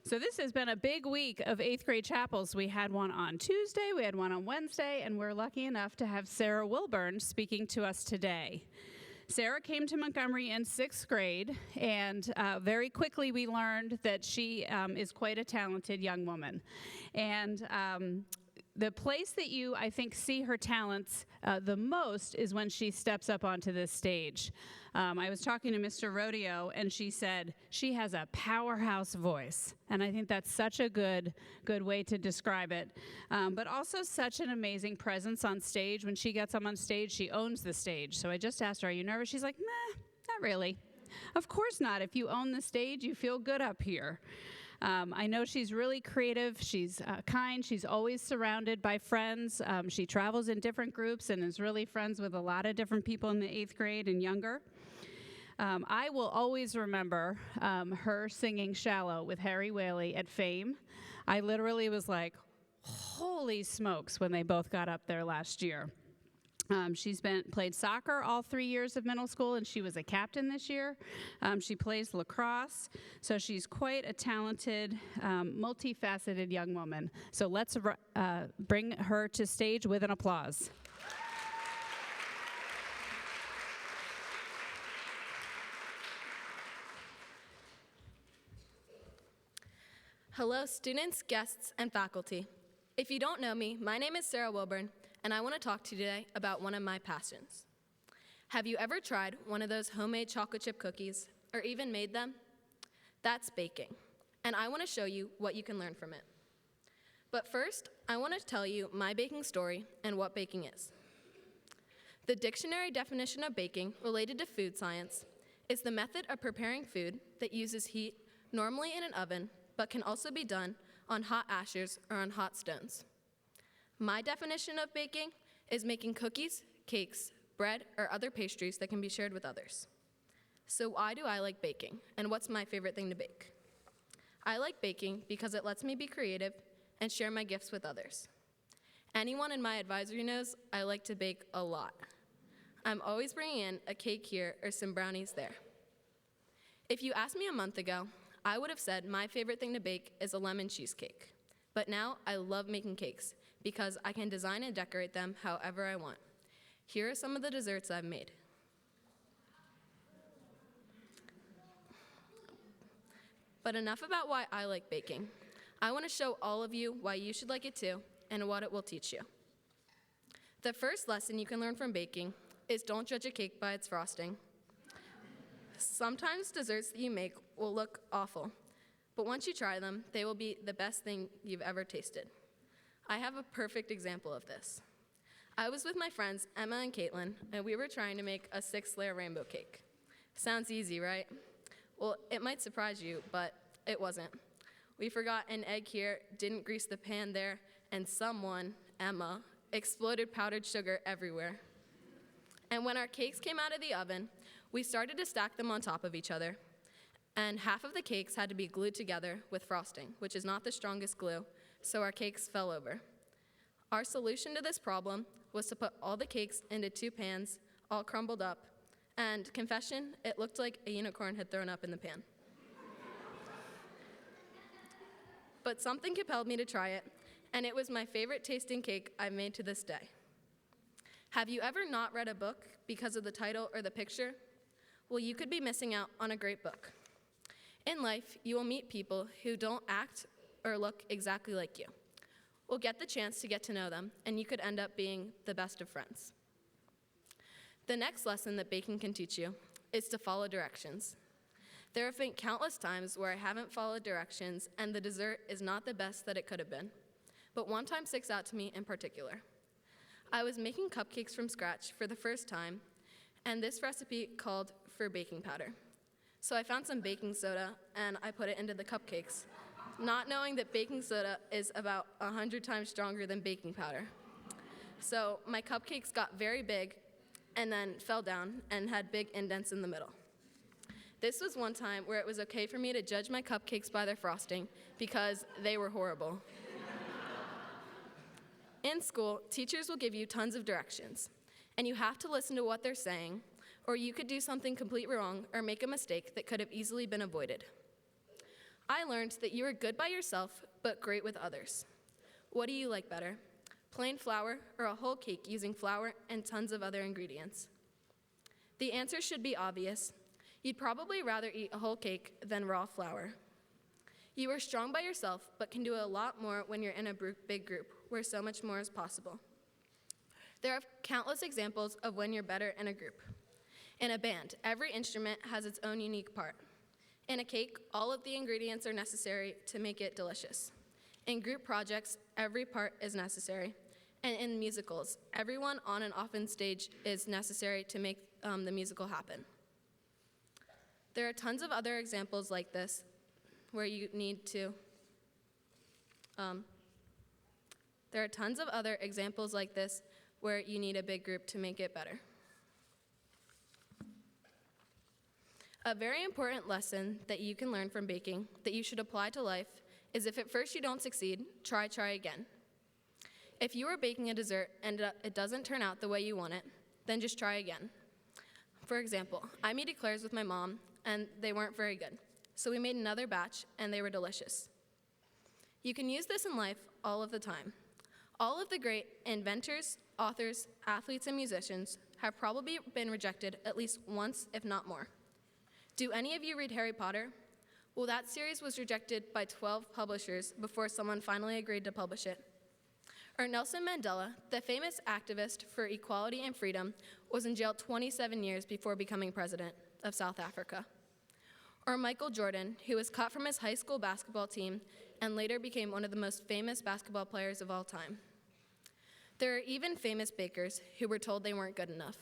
So this has been a big week of 8th grade chapels. We had one on Tuesday, we had one on Wednesday, and we're lucky enough to have Sarah Wilburn speaking to us today. Sarah came to Montgomery in 6th grade, and very quickly we learned that she is quite a talented young woman. And the place that you, I think, see her talents the most is when she steps up onto this stage. I was talking to Mr. Rodeo, and she said she has a powerhouse voice, and I think that's such a good way to describe it. But also such an amazing presence on stage. When she gets up on stage, she owns the stage. So I just asked her, "Are you nervous?" She's like, "Nah, not really." Of course not. If you own the stage, you feel good up here. I know she's really creative, she's kind, she's always surrounded by friends. She travels in different groups and is really friends with a lot of different people in the 8th grade and younger. I will always remember her singing Shallow with Harry Whaley at Fame. I literally was like, holy smokes, when they both got up there last year. She's played soccer all 3 years of middle school, and she was a captain this year. She plays lacrosse, so she's quite a talented, multifaceted young woman. So let's bring her to stage with an applause. Hello, students, guests, and faculty. If you don't know me, my name is Sarah Wilburn, and I want to talk to you today about one of my passions. Have you ever tried one of those homemade chocolate chip cookies, or even made them? That's baking, and I want to show you what you can learn from it. But first, I want to tell you my baking story and what baking is. The dictionary definition of baking, related to food science, is the method of preparing food that uses heat, normally in an oven, but can also be done on hot ashes or on hot stones. My definition of baking is making cookies, cakes, bread, or other pastries that can be shared with others. So why do I like baking, and what's my favorite thing to bake? I like baking because it lets me be creative and share my gifts with others. Anyone in my advisory knows I like to bake a lot. I'm always bringing in a cake here or some brownies there. If you asked me a month ago, I would have said my favorite thing to bake is a lemon cheesecake. But now I love making cakes because I can design and decorate them however I want. Here are some of the desserts I've made. But enough about why I like baking. I want to show all of you why you should like it too and what it will teach you. The first lesson you can learn from baking is don't judge a cake by its frosting. Sometimes desserts that you make will look awful, but once you try them, they will be the best thing you've ever tasted. I have a perfect example of this. I was with my friends Emma and Caitlin, and we were trying to make a 6-layer rainbow cake. Sounds easy, right? Well, it might surprise you, but it wasn't. We forgot an egg here, didn't grease the pan there, and someone, Emma, exploded powdered sugar everywhere. And when our cakes came out of the oven, we started to stack them on top of each other. And half of the cakes had to be glued together with frosting, which is not the strongest glue, so our cakes fell over. Our solution to this problem was to put all the cakes into 2 pans, all crumbled up, and confession, it looked like a unicorn had thrown up in the pan. But something compelled me to try it, and it was my favorite tasting cake I've made to this day. Have you ever not read a book because of the title or the picture? Well, you could be missing out on a great book. In life, you will meet people who don't act or look exactly like you. We'll get the chance to get to know them, and you could end up being the best of friends. The next lesson that baking can teach you is to follow directions. There have been countless times where I haven't followed directions, and the dessert is not the best that it could have been. But one time sticks out to me in particular. I was making cupcakes from scratch for the first time, and this recipe called for baking powder. So I found some baking soda, and I put it into the cupcakes, not knowing that baking soda is about 100 times stronger than baking powder. So my cupcakes got very big, and then fell down, and had big indents in the middle. This was one time where it was okay for me to judge my cupcakes by their frosting, because they were horrible. In school, teachers will give you tons of directions, and you have to listen to what they're saying, or you could do something completely wrong or make a mistake that could have easily been avoided. I learned that you are good by yourself, but great with others. What do you like better? Plain flour or a whole cake using flour and tons of other ingredients? The answer should be obvious. You'd probably rather eat a whole cake than raw flour. You are strong by yourself, but can do a lot more when you're in a big group, where so much more is possible. There are countless examples of when you're better in a group. In a band, every instrument has its own unique part. In a cake, all of the ingredients are necessary to make it delicious. In group projects, every part is necessary. And in musicals, everyone on and off in stage is necessary to make the musical happen. There are tons of other examples like this where you need to, there are tons of other examples like this where you need a big group to make it better. A very important lesson that you can learn from baking that you should apply to life is if at first you don't succeed, try again. If you are baking a dessert and it doesn't turn out the way you want it, then just try again. For example, I made eclairs with my mom and they weren't very good. So we made another batch and they were delicious. You can use this in life all of the time. All of the great inventors, authors, athletes, and musicians have probably been rejected at least once, if not more. Do any of you read Harry Potter? Well, that series was rejected by 12 publishers before someone finally agreed to publish it. Or Nelson Mandela, the famous activist for equality and freedom, was in jail 27 years before becoming president of South Africa. Or Michael Jordan, who was cut from his high school basketball team and later became one of the most famous basketball players of all time. There are even famous bakers who were told they weren't good enough.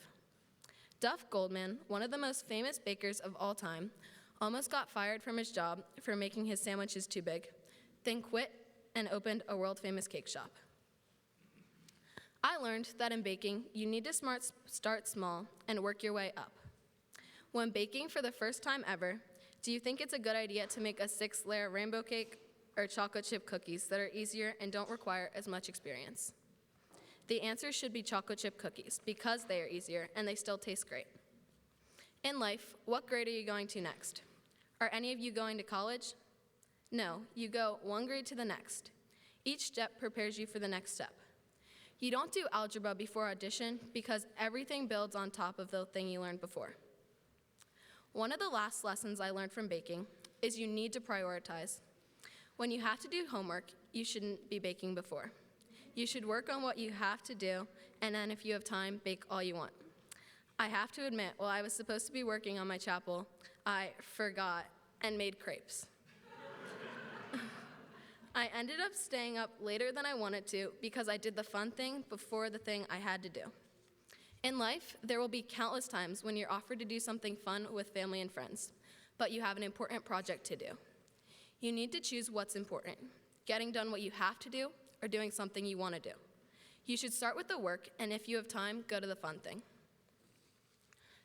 Duff Goldman, one of the most famous bakers of all time, almost got fired from his job for making his sandwiches too big, then quit and opened a world-famous cake shop. I learned that in baking, you need to start small and work your way up. When baking for the first time ever, do you think it's a good idea to make a 6-layer rainbow cake or chocolate chip cookies that are easier and don't require as much experience? The answer should be chocolate chip cookies because they are easier and they still taste great. In life, what grade are you going to next? Are any of you going to college? No, you go one grade to the next. Each step prepares you for the next step. You don't do algebra before audition because everything builds on top of the thing you learned before. One of the last lessons I learned from baking is you need to prioritize. When you have to do homework, you shouldn't be baking before. You should work on what you have to do, and then if you have time, bake all you want. I have to admit, while I was supposed to be working on my chapel, I forgot and made crepes. I ended up staying up later than I wanted to because I did the fun thing before the thing I had to do. In life, there will be countless times when you're offered to do something fun with family and friends, but you have an important project to do. You need to choose what's important, getting done what you have to do or doing something you want to do. You should start with the work, and if you have time, go to the fun thing.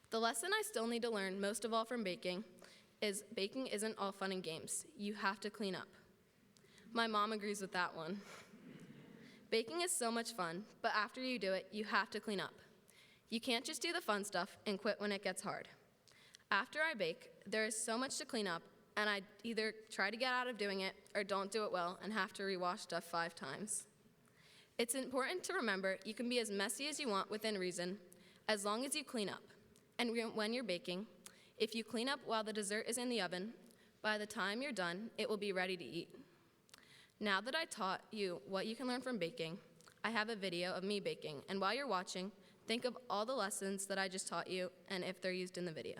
The lesson I still need to learn most of all from baking is baking isn't all fun and games. You have to clean up. My mom agrees with that one. Baking is so much fun, but after you do it, you have to clean up. You can't just do the fun stuff and quit when it gets hard. After I bake, there is so much to clean up, and I either try to get out of doing it or don't do it well and have to rewash stuff 5 times. It's important to remember you can be as messy as you want within reason, as long as you clean up. And when you're baking, if you clean up while the dessert is in the oven, by the time you're done, it will be ready to eat. Now that I taught you what you can learn from baking, I have a video of me baking, and while you're watching, think of all the lessons that I just taught you and if they're used in the video.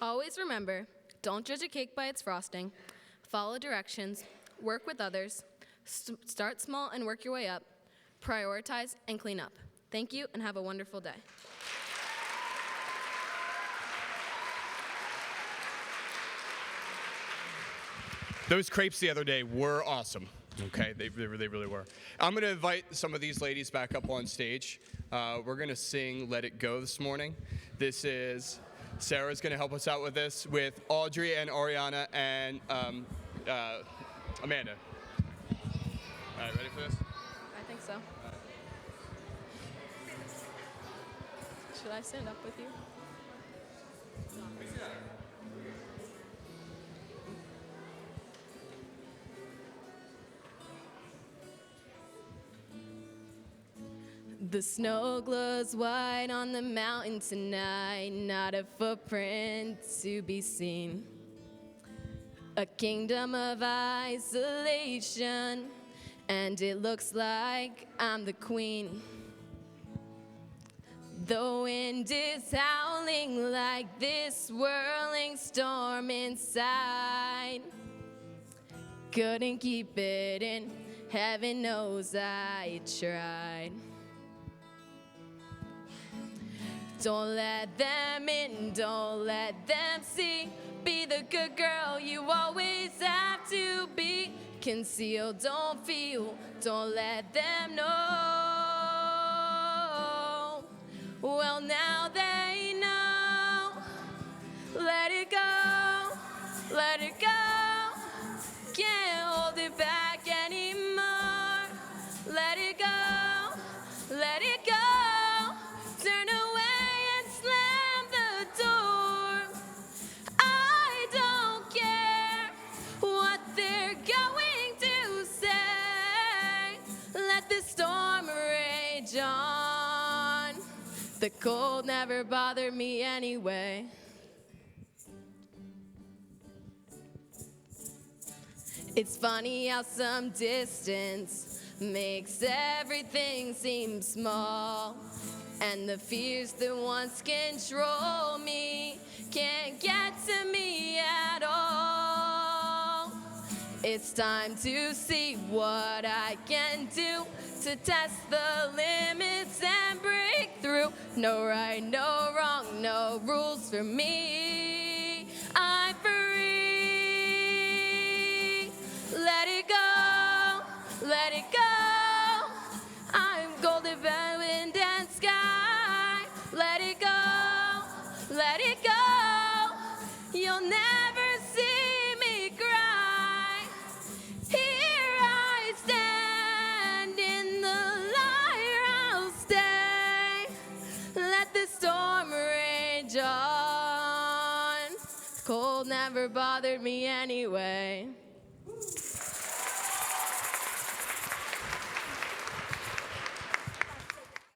Always remember, don't judge a cake by its frosting. Follow directions, work with others, start small and work your way up, prioritize and clean up. Thank you and have a wonderful day. Those crepes the other day were awesome. Okay, they really were. I'm going to invite some of these ladies back up on stage. We're going to sing Let It Go this morning. This is, Sarah's going to help us out with this with Audrey and Oriana and Amanda. All right, ready for this? I think so. Should I stand up with you? The snow glows white on the mountain tonight, not a footprint to be seen. A kingdom of isolation, and it looks like I'm the queen. The wind is howling like this swirling storm inside. Couldn't keep it in, heaven knows I tried. Don't let them in, don't let them see. Be the good girl you always have to be. Conceal, don't feel, don't let them know. Well, now they know. Let it go, let it go. Can't hold it back anymore. Let it go, let it go. Turn away and slam the door. I don't care what they're going to say. Let the storm rage on. The cold never bothered me anyway. It's funny how some distance makes everything seem small. And the fears that once control me can't get to me at all. It's time to see what I can do to test the limits and break through. No right, no wrong, no rules for me. I'm free. Let it go, let it go. I'm golden wind and sky. Let it go, let it go. You'll never see me cry. Here I stand in the light, I'll stay. Let the storm rage on. Cold never bothered me anyway.